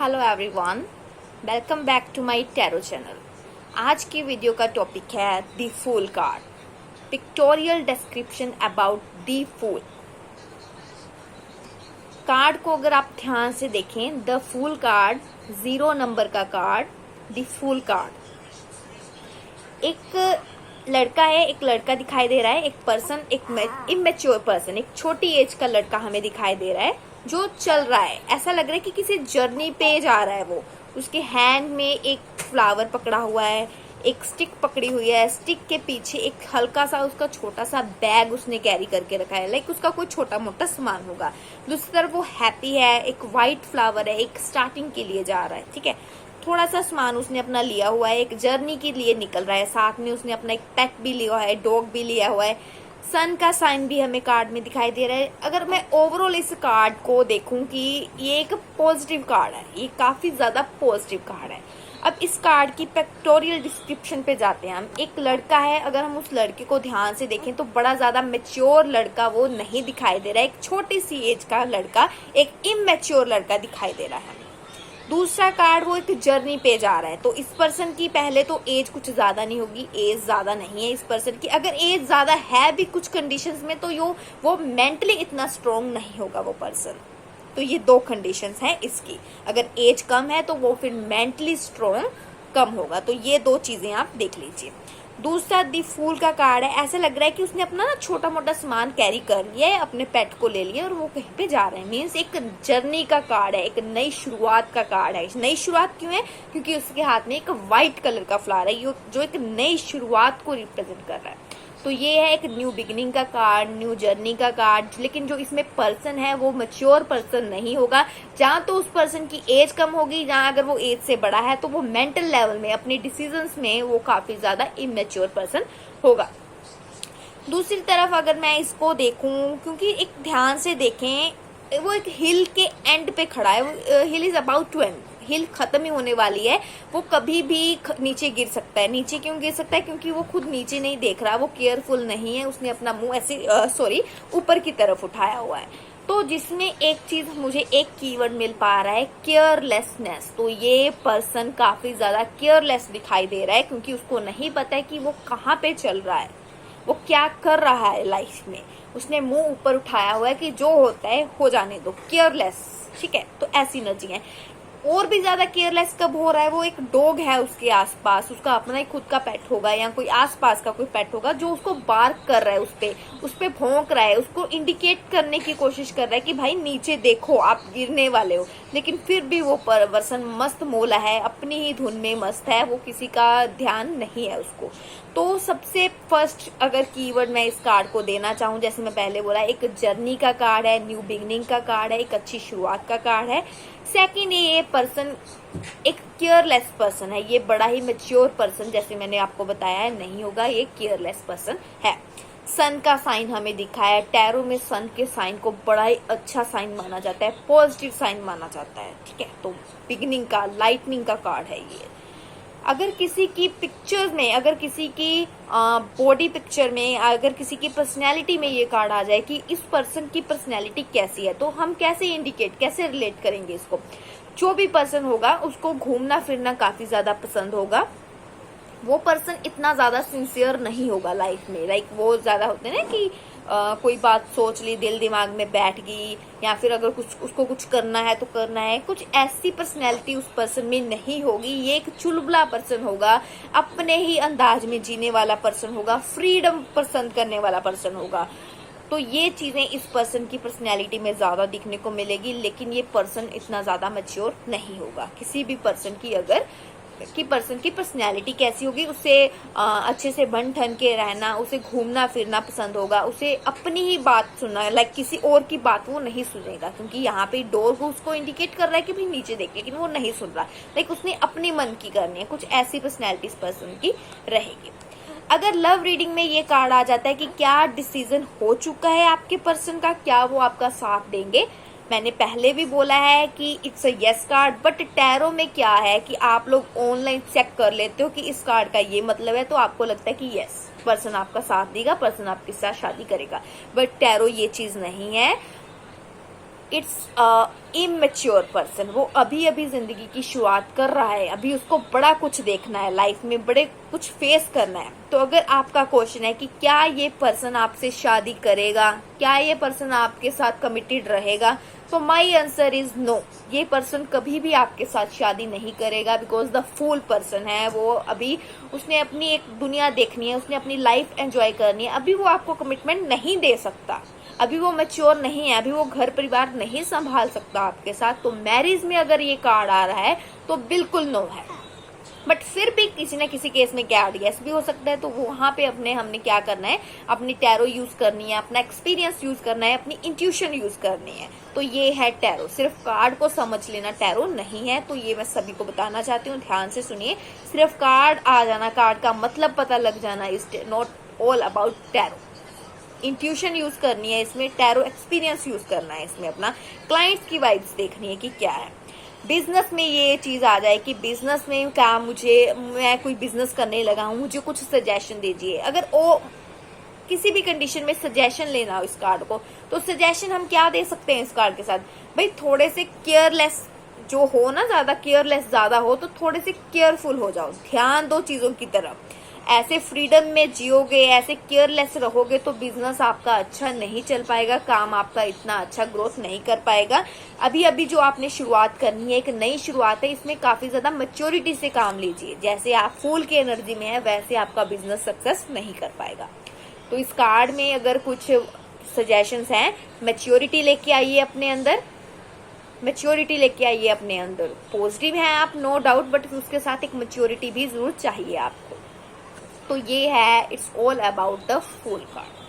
Hello everyone, welcome back to my tarot channel. आज की video का टॉपिक है the fool card, pictorial description about the fool card को अगर आप ध्यान से देखें, द फूल कार्ड 0 नंबर का कार्ड, द फूल कार्ड। एक लड़का है, एक लड़का दिखाई दे रहा है, एक पर्सन, एक इमेच्योर पर्सन, एक छोटी एज का लड़का हमें दिखाई दे रहा है जो चल रहा है। ऐसा लग रहा है कि किसी जर्नी पे जा रहा है। वो उसके हैंड में एक फ्लावर पकड़ा हुआ है, एक स्टिक पकड़ी हुई है। स्टिक के पीछे एक हल्का सा उसका छोटा सा बैग उसने कैरी करके रखा है, लाइक उसका कोई छोटा मोटा सामान होगा। दूसरी तरफ वो हैप्पी है, एक व्हाइट फ्लावर है, एक स्टार्टिंग के लिए जा रहा है। ठीक है, थोड़ा सा सामान उसने अपना लिया हुआ है, एक जर्नी के लिए निकल रहा है। साथ में उसने अपना एक पेट भी लिया हुआ है, डॉग भी लिया हुआ है। सन का साइन भी हमें कार्ड में दिखाई दे रहा है। अगर मैं ओवरऑल इस कार्ड को देखूं कि ये एक पॉजिटिव कार्ड है, ये काफी ज्यादा पॉजिटिव कार्ड है। अब इस कार्ड की पिक्टोरियल डिस्क्रिप्शन पे जाते हैं हम। एक लड़का है, अगर हम उस लड़के को ध्यान से देखें तो बड़ा ज्यादा मैच्योर लड़का वो नहीं दिखाई दे रहा है। एक छोटी सी एज का लड़का, एक इमैच्योर लड़का दिखाई दे रहा है। दूसरा कार्ड, वो एक जर्नी पे जा रहा है। तो इस पर्सन की पहले तो एज कुछ ज्यादा नहीं होगी, एज ज्यादा नहीं है इस पर्सन की। अगर एज ज्यादा है भी कुछ कंडीशंस में, तो वो मेंटली इतना स्ट्रोंग नहीं होगा वो पर्सन। तो ये दो कंडीशंस हैं इसकी। अगर एज कम है तो वो फिर मेंटली स्ट्रोंग कम होगा। तो ये दो चीजें आप देख लीजिए। दूसरा दी फूल का कार्ड है। ऐसा लग रहा है कि उसने अपना ना छोटा मोटा सामान कैरी कर लिया है, अपने पेट को ले लिया और वो कहीं पे जा रहे हैं। मीन्स एक जर्नी का कार्ड है, एक नई शुरुआत का कार्ड है। नई शुरुआत क्यों है? क्योंकि उसके हाथ में एक व्हाइट कलर का फ्लावर है जो एक नई शुरुआत को रिप्रेजेंट कर रहा है। तो ये है एक न्यू बिगिनिंग का कार्ड, न्यू जर्नी का कार्ड। लेकिन जो इसमें पर्सन है वो मैच्योर पर्सन नहीं होगा। जहां तो उस पर्सन की एज कम होगी, जहां अगर वो एज से बड़ा है तो वो मेंटल लेवल में, अपनी डिसीजंस में वो काफी ज्यादा इमेच्योर पर्सन होगा। दूसरी तरफ अगर मैं इसको देखूं, क्योंकि एक ध्यान से देखें, वो एक हिल के एंड पे खड़ा है। हिल इज अबाउट टू एंड, हिल खत्म ही होने वाली है। वो कभी भी नीचे गिर सकता है। नीचे क्यों गिर सकता है? क्योंकि वो खुद नीचे नहीं देख रहा, वो केयरफुल नहीं है। उसने अपना मुंह ऐसे ऊपर की तरफ उठाया हुआ है। तो जिसमें एक चीज मुझे एक कीवर्ड मिल पा रहा है, केयरलेसनेस। तो ये पर्सन काफी ज्यादा केयरलेस दिखाई दे रहा है, क्योंकि उसको नहीं पता है कि वो कहाँ पे चल रहा है, वो क्या कर रहा है लाइफ में। उसने मुंह ऊपर उठाया हुआ है कि जो होता है हो जाने दो, केयरलेस। ठीक है, तो ऐसी एनर्जी है। और भी ज्यादा केयरलेस कब हो रहा है? वो एक डॉग है उसके आसपास, उसका अपना ही खुद का पेट होगा या कोई आसपास का कोई पेट होगा जो उसको बार्क कर रहा है, उस पे भौंक रहा है, उसको इंडिकेट करने की कोशिश कर रहा है कि भाई नीचे देखो, आप गिरने वाले हो। लेकिन फिर भी वो पर्सन मस्त मोला है, अपनी ही धुन में मस्त है, वो किसी का ध्यान नहीं है उसको। तो सबसे फर्स्ट अगर कीवर्ड मैं इस कार्ड को देना चाहूँ, जैसे मैं पहले बोला, एक जर्नी का कार्ड है, न्यू बिगनिंग का कार्ड है, एक अच्छी शुरुआत का कार्ड है। सेकंड, ये पर्सन एक केयरलेस पर्सन है। ये बड़ा ही मैच्योर पर्सन, जैसे मैंने आपको बताया है, नहीं होगा, ये केयरलेस पर्सन है। सन का साइन हमें दिखा है। टैरो में सन के साइन को बड़ा ही अच्छा साइन माना जाता है, पॉजिटिव साइन माना जाता है। ठीक है, तो बिगिनिंग का, लाइटनिंग का कार्ड है ये। अगर किसी की पिक्चर्स में, अगर किसी की बॉडी पिक्चर में, अगर किसी की पर्सनैलिटी में ये कार्ड आ जाए कि इस पर्सन की पर्सनैलिटी कैसी है, तो हम कैसे इंडिकेट, कैसे रिलेट करेंगे इसको? जो भी पर्सन होगा उसको घूमना फिरना काफी ज्यादा पसंद होगा। वो पर्सन इतना ज्यादा सिंसियर नहीं होगा लाइफ में। लाइक वो ज्यादा होते हैं ना कि कोई बात सोच ली, दिल दिमाग में बैठ गई, या फिर अगर उसको कुछ करना है तो करना है। कुछ ऐसी पर्सनैलिटी उस पर्सन में नहीं होगी। ये एक चुलबुला पर्सन होगा, अपने ही अंदाज में जीने वाला पर्सन होगा, फ्रीडम पसंद करने वाला पर्सन होगा। तो ये चीजें इस पर्सन की पर्सनैलिटी में ज्यादा दिखने को मिलेगी। लेकिन ये पर्सन इतना ज्यादा मैच्योर नहीं होगा। किसी भी पर्सन की अगर पर्सन की पर्सनैलिटी कैसी होगी, उसे अच्छे से बन ठन के रहना, उसे घूमना फिरना पसंद होगा, उसे अपनी ही बात सुनना, लाइक किसी और की बात वो नहीं सुनेगा। क्योंकि यहाँ पे डोर को उसको इंडिकेट कर रहा है कि भाई नीचे देख, लेकिन वो नहीं सुन रहा। लाइक उसने अपने मन की करनी है। कुछ ऐसी पर्सनैलिटी इस पर्सन की रहेगी। अगर लव रीडिंग में ये कार्ड आ जाता है कि क्या डिसीजन हो चुका है आपके पर्सन का, क्या वो आपका साथ देंगे, मैंने पहले भी बोला है कि it's a yes card. But tarot में क्या है कि आप लोग ऑनलाइन चेक कर लेते हो कि इस कार्ड का ये मतलब है, तो आपको लगता है कि यस, पर्सन आपका साथ देगा, पर्सन आपके साथ शादी करेगा। बट टैरो ये चीज नहीं है। इट्स इमेच्योर पर्सन, वो अभी अभी जिंदगी की शुरुआत कर रहा है, अभी उसको बड़ा कुछ देखना है लाइफ में, बड़े कुछ फेस करना है। तो अगर आपका क्वेश्चन है कि क्या ये पर्सन आपसे शादी करेगा, क्या ये पर्सन आपके साथ कमिटेड रहेगा, तो माई आंसर इज नो। ये पर्सन कभी भी आपके साथ शादी नहीं करेगा, बिकॉज द फूल पर्सन है वो। अभी उसने अपनी एक दुनिया देखनी है, उसने अपनी लाइफ एंजॉय करनी है, अभी वो आपको कमिटमेंट नहीं दे सकता, अभी वो मैच्योर नहीं है, अभी वो घर परिवार नहीं संभाल सकता आपके साथ। तो मैरिज में अगर ये कार्ड आ रहा है तो बिल्कुल नो है। बट फिर भी किसी न किसी केस में कार्ड यस भी हो सकता है। तो वहां पे हमने क्या करना है, अपनी टैरो यूज करनी है, अपना एक्सपीरियंस यूज करना है, अपनी इंट्यूशन यूज करनी है। तो ये है टैरो, सिर्फ कार्ड को समझ लेना टैरो नहीं है। तो ये मैं सभी को बताना चाहती हूँ, ध्यान से सुनिए। सिर्फ कार्ड आ जाना, कार्ड का मतलब पता लग जाना is not all about tarot. Intuition use करनी है इसमें, टैरो एक्सपीरियंस यूज करना है इसमें, अपना क्लाइंट्स की वाइब्स देखनी है कि क्या है। बिजनेस में ये चीज आ जाए कि बिजनेस में क्या, मैं कोई बिजनेस करने लगा हूँ, मुझे कुछ सजेशन दीजिए। अगर वो किसी भी कंडीशन में सजेशन लेना हो इस कार्ड को, तो सजेशन हम क्या दे सकते हैं इस कार्ड के साथ, भाई थोड़े से केयरलेस जो हो ना, ज्यादा केयरलेस ज्यादा हो, तो थोड़े से केयरफुल हो जाओ, ध्यान दो चीजों की तरफ। ऐसे फ्रीडम में जियोगे, ऐसे केयरलेस रहोगे तो बिजनेस आपका अच्छा नहीं चल पाएगा, काम आपका इतना अच्छा ग्रोथ नहीं कर पाएगा। अभी अभी जो आपने शुरुआत करनी है, एक नई शुरुआत है, इसमें काफी ज्यादा मैच्योरिटी से काम लीजिए। जैसे आप फूल की एनर्जी में है, वैसे आपका बिजनेस सक्सेस नहीं कर पाएगा। तो इस कार्ड में अगर कुछ सजेशंस हैं, मैच्योरिटी लेके आइए अपने अंदर, मैच्योरिटी लेके आइए अपने अंदर। पॉजिटिव है आप, नो डाउट, बट उसके साथ एक मैच्योरिटी भी जरूर चाहिए आपको। तो ये है, it's all about the fool card.